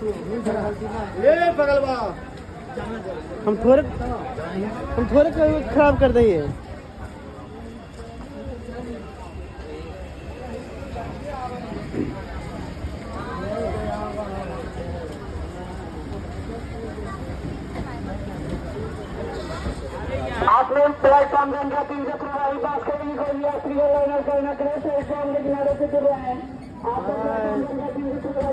ये बगलवा हम थोड़े खराब कर देंगे। आप लोग प्लेटफॉर्म संख्या 3 से प्रभावी पास करेंगे। कोई यात्री लाइनर करना करे प्लेटफॉर्म के किनारे से जुड़ रहे हैं। आप